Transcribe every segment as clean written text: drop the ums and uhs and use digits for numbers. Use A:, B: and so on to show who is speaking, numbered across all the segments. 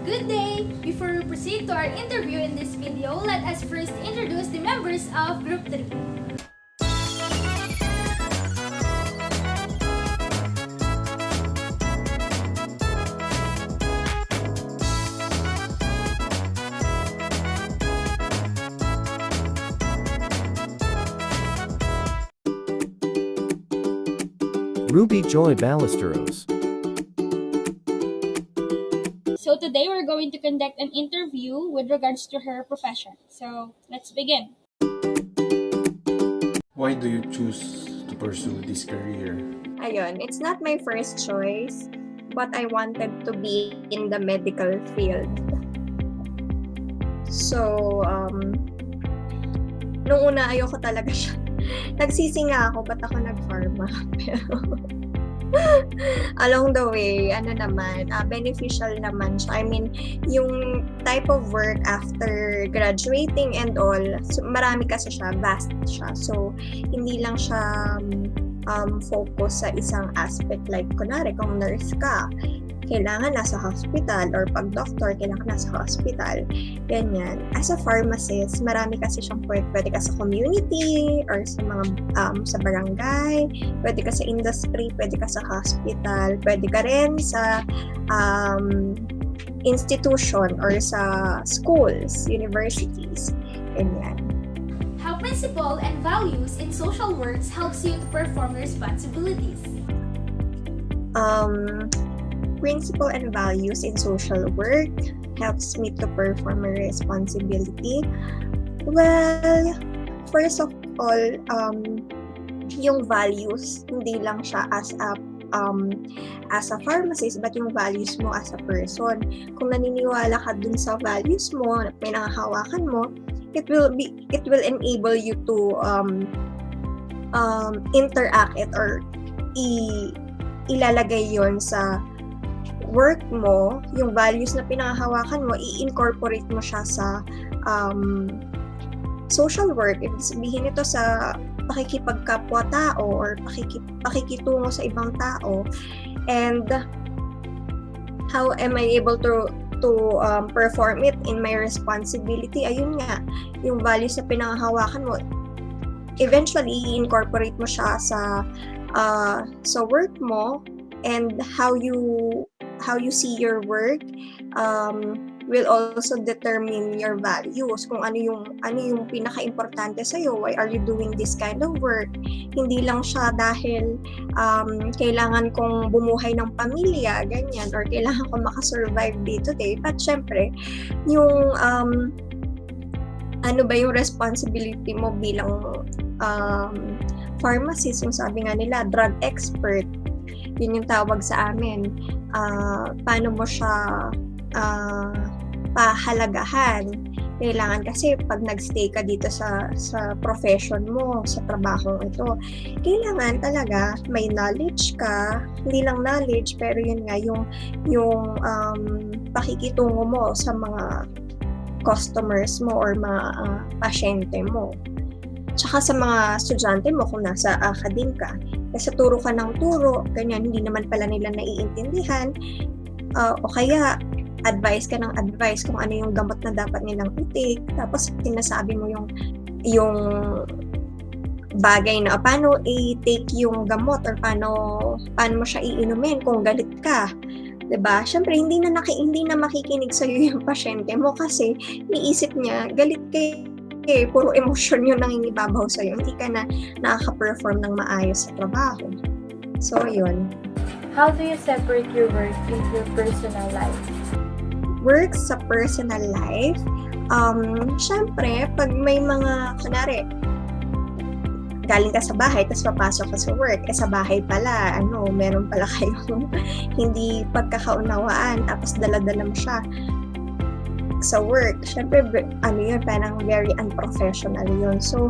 A: Good day! Before we proceed to our interview in this video, let us first introduce the members of Group 3.
B: Ruby Joy Ballesteros.
A: So today we're going to conduct an interview with regards to her profession. So let's begin.
C: Why do you choose to pursue this career?
D: Ayun, it's not my first choice, but I wanted to be in the medical field. So, nung una ayoko talaga siya. Nagsisi nga ako, ba't ako nag-pharma? Pero, along the way, beneficial naman siya. I mean, yung type of work after graduating and all, so marami kasi siya, vast siya. So, hindi lang siya focus sa isang aspect. Like, kunwari, kung nurse ka, kailangan nasa hospital, or pag doctor, kailangan nasa hospital. Ganyan. As a pharmacist, marami kasi siyang pwede ka sa community, or sa mga sa barangay, pwede ka sa industry, pwede ka sa hospital, pwede ka rin sa institution or sa schools, universities. Ganyan.
A: How principle and values in social works helps you to perform your responsibilities?
D: Principle and values in social work helps me to perform my responsibility. Well, first of all, yung values, hindi lang siya as a pharmacist, but yung values mo as a person. Kung naniniwala ka dun sa values mo, may nangahawakan mo, it will enable you to interact it, or ilalagay yon sa work mo. Yung values na pinangahawakan mo, i-incorporate mo siya sa social work. Ibig sabihin ito sa pakikipagkapwa-tao or pakikitungo sa ibang tao. And how am I able to perform it in my responsibility? Ayun nga, yung values na pinangahawakan mo, eventually i-incorporate mo siya sa work mo, and how you see your work will also determine your values, kung ano yung pinaka-importante sa iyo. Why are you doing this kind of work? Hindi lang siya dahil kailangan kong bumuhay ng pamilya, ganyan, or kailangan kong makasurvive day to day, but syempre yung yung responsibility mo bilang pharmacist, yung sabi nga nila, drug expert, yun yung tawag sa amin. Paano mo siya pahalagahan? Kailangan kasi pag nagstay ka dito sa profession mo, sa trabahong ito, kailangan talaga may knowledge ka. Hindi lang knowledge, pero yun nga, yung pakikitungo mo sa mga customers mo or mga pasyente mo. Tsaka sa mga estudyante mo kung nasa academe ka. Kasi turo ka ng turo, ganyan, hindi naman pala nila naiintindihan. O kaya, advice ka ng advice kung ano yung gamot na dapat nilang i-take. Tapos, sinasabi mo yung bagay na paano i-take yung gamot, or paano mo siya iinumin kung galit ka. 'Di ba? Syempre, hindi na makikinig sa iyo yung pasyente mo kasi iisip niya, galit puro emosyon yung nangingibabaw sa'yo. Hindi ka na nakaka-perform ng maayos sa trabaho. So, yun.
E: How do you separate your work and your personal life?
D: Work sa personal life, syempre, pag may mga, kunwari, galing ka sa bahay, tapos papasok ka sa work, sa bahay pala, meron pala kayong hindi pagkakaunawaan, tapos dala-dala mo siya sa work. Syempre, yun, parang very unprofessional yun. So,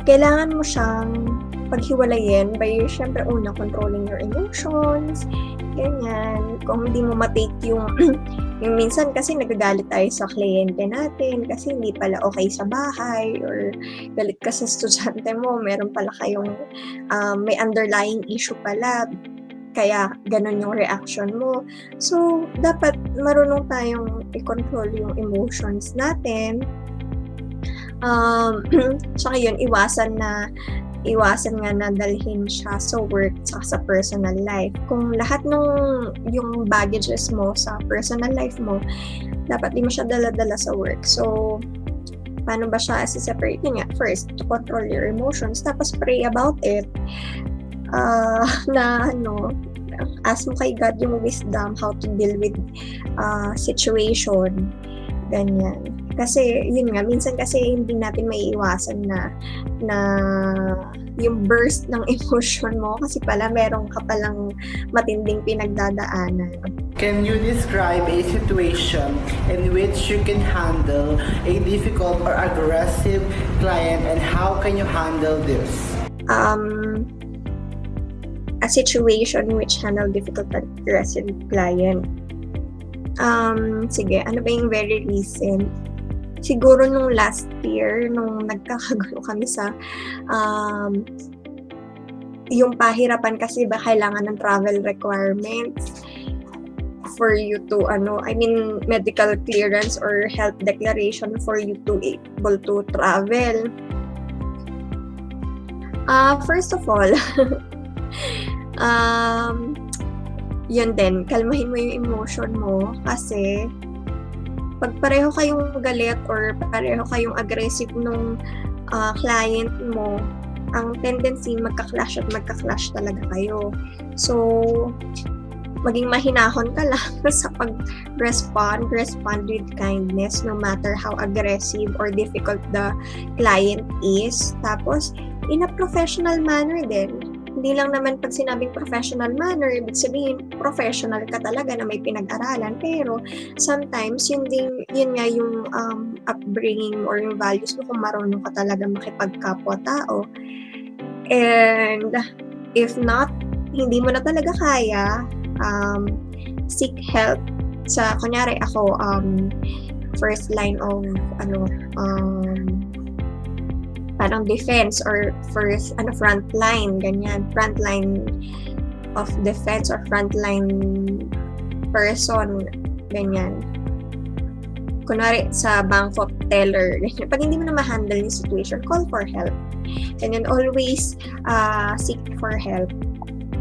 D: kailangan mo siyang paghiwalayin by, syempre, una, controlling your emotions, ganyan. Kung hindi mo matake yung minsan kasi nagagalit tayo sa kliyente natin kasi hindi pala okay sa bahay, or galit ka sa estudyante mo, meron pala kayong may underlying issue pala. kaya ganun yung reaction mo. So, dapat marunong tayong i-control yung emotions natin. Tsaka yun, iwasan nga na dalhin siya sa work sa personal life. Kung lahat ng yung baggages mo sa personal life mo, dapat di mo siya dala-dala sa work. So, paano ba siya separate? Yun nga, first, to control your emotions, tapos pray about it. Ask mo kay God yung wisdom how to deal with situation. Ganyan. Kasi, yun nga, minsan kasi hindi natin maiiwasan na yung burst ng emotion mo kasi pala meron ka palang matinding pinagdadaanan.
F: Can you describe a situation in which you can handle a difficult or aggressive client and how can you handle this?
D: A situation in which handle difficult and aggressive client. Sige, ano ba yung very recent? Siguro nung last year, nung nagkakagulo kami sa yung pahirapan kasi ba kailangan ng travel requirements for you to medical clearance or health declaration for you to able to travel. First of all, yun din, kalmahin mo yung emotion mo kasi pag pareho kayong galit or pareho kayong aggressive nung client mo, ang tendency magka-clash talaga kayo. So, maging mahinahon ka lang sa pag-respond with kindness no matter how aggressive or difficult the client is. Tapos, in a professional manner din. Hindi lang naman pag sinabing professional manner, ibig sabihin professional ka talaga na may pinag-aralan, pero sometimes yun nga yung upbringing or yung values mo kung marunong ka talaga makipagkapwa-tao. And if not, hindi mo na talaga kaya, seek help sa, kunyari ako, first line of parang defense or first front line, ganyan, front line of defense or front line person, ganyan. Kunwari sa bank of teller, ganyan. Pag hindi mo na ma-handle yung situation, call for help. Ganyan, always seek for help.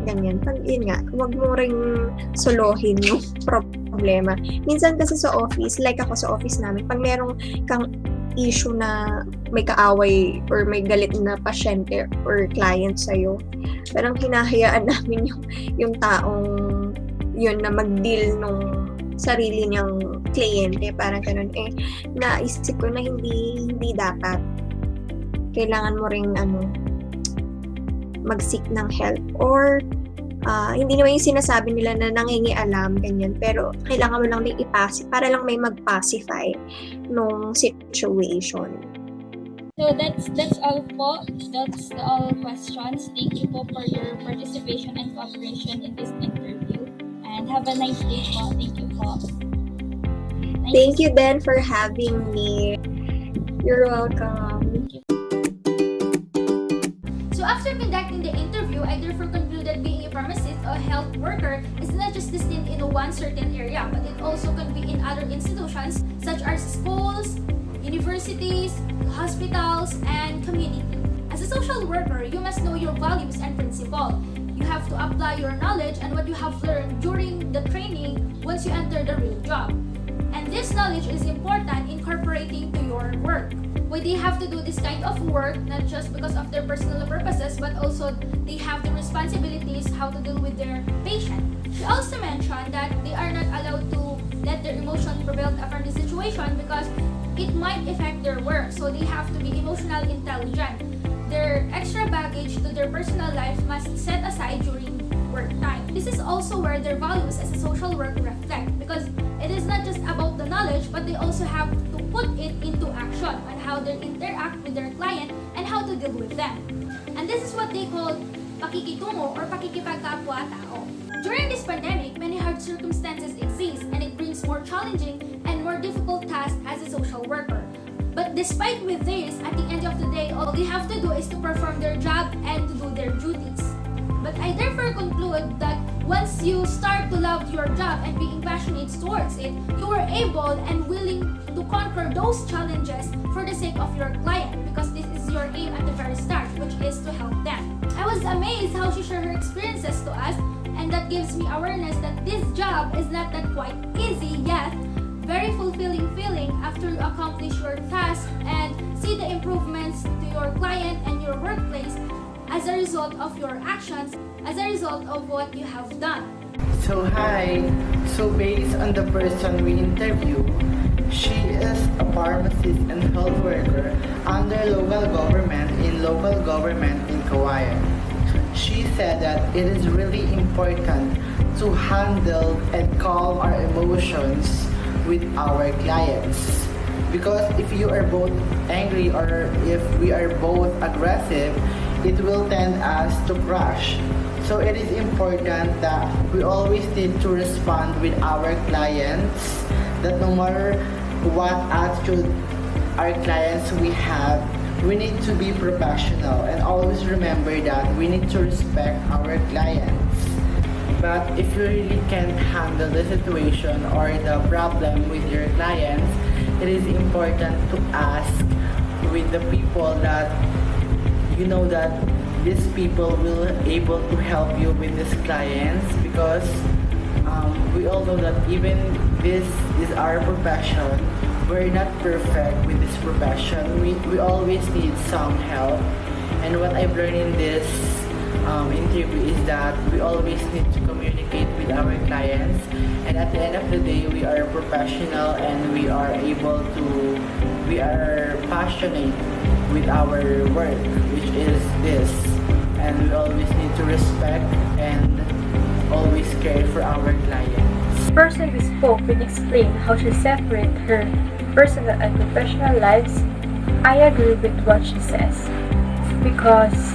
D: Ganyan. Pag yun nga, huwag mo ring solohin yung problema. Minsan kasi sa office, like ako sa office namin, pag merong kang issue na may kaaway or may galit na pasyente or client sa'yo, parang hinahayaan namin yung taong yun na mag-deal nung sarili niyang kliyente, parang ganun. Naisip ko na hindi dapat. Kailangan mo ring mag-seek ng help or hindi naman yung sinasabi nila na nangingialam, ganyan. Pero kailangan mo lang din para lang may mag-pacify nung situation.
A: So that's all po. That's all questions. Thank you po for your participation and cooperation in this interview. And have a nice day po. Thank you po.
D: Thank you, Ben, for having me. You're welcome.
G: So after conducting the interview, I therefore concluded being a pharmacist or health worker is not just destined in one certain area, but it also can be in other institutions such as schools, universities, hospitals, and community. As a social worker, you must know your values and principles. You have to apply your knowledge and what you have learned during the training once you enter the real job. And this knowledge is important incorporating to your work. Why they have to do this kind of work, not just because of their personal purposes, but also they have the responsibilities how to deal with their patient. She also mentioned that they are not allowed to let their emotions prevail upon the situation because it might affect their work. So they have to be emotional intelligent. Their extra baggage to their personal life must set aside during work time. This is also where their values as a social worker reflect because it is not just about the knowledge, but they also have to put it into action on how they interact with their client and how to deal with them. And this is what they call pakikitungo or pakikipagkapwa-tao. During this pandemic, many hard circumstances exist and it brings more challenging and more difficult tasks as a social worker. But despite with this, at the end of the day, all they have to do is to perform their job and to do their duties. But I therefore conclude that once you start to love your job and being passionate towards it, you are able and willing to conquer those challenges for the sake of your client, because this is your aim at the very start, which is to help them. I was amazed how she shared her experiences to us, and that gives me awareness that this job is not that quite easy, yet very fulfilling feeling after you accomplish your task and see the improvements to your client and your workplace as a result of your actions, as a result of what you have done.
F: So hi, so based on the person we interview, she is a pharmacist and health worker under local government in Kawayan. She said that it is really important to handle and calm our emotions with our clients, because if you are both angry or if we are both aggressive, it will tend us to crash. So it is important that we always need to respond with our clients, that no matter what attitude our clients we have, we need to be professional and always remember that we need to respect our clients. But if you really can't handle the situation or the problem with your clients, it is important to ask with the people that you know that these people will able to help you with these clients, because we all know that even this is our profession, we're not perfect with this profession. We always need some help, and what I've learned in this interview is that we always need to communicate with our clients, and at the end of the day we are professional and we are passionate with our work, which is this, and we always need to respect and always care for our clients.
E: The person we spoke will explain how she separates her personal and professional lives. I agree with what she says, because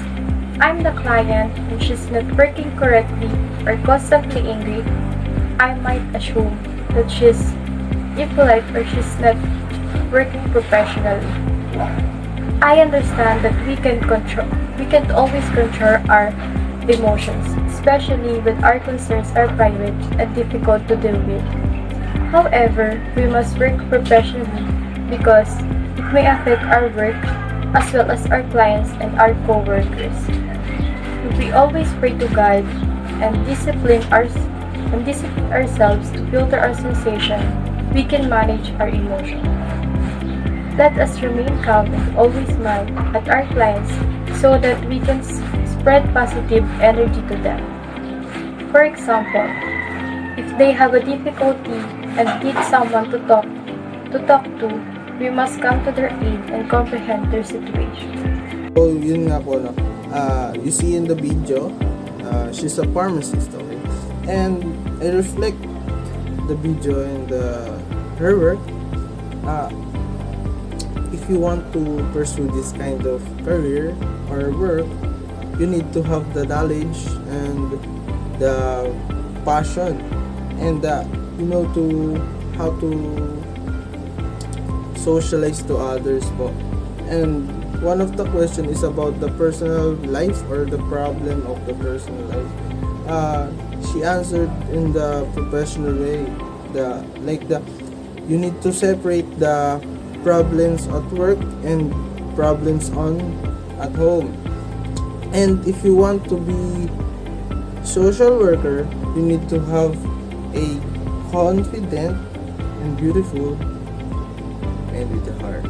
E: I'm the client and she's not working correctly or constantly angry, I might assume that she's impolite or she's not working professionally. I understand that we can't always control our emotions, especially when our concerns are private and difficult to deal with. However, we must work professionally because it may affect our work as well as our clients and our co-workers. If we always pray to God and discipline ourselves to filter our sensation, we can manage our emotions. Let us remain calm and always smile at our clients so that we can spread positive energy to them. For example, if they have a difficulty and need someone to talk to, we must come to their aid and comprehend their situation.
H: So yun nga po, no? You see in the video, she's a pharmacist, okay? And I reflect the video and her work. If you want to pursue this kind of career or work, you need to have the knowledge and the passion and to how to socialize to others po. And one of the question is about the personal life or the problem of the personal life. She answered in the professional way. You need to separate the problems at work and problems at home. And if you want to be social worker, you need to have a confident and beautiful and with a heart.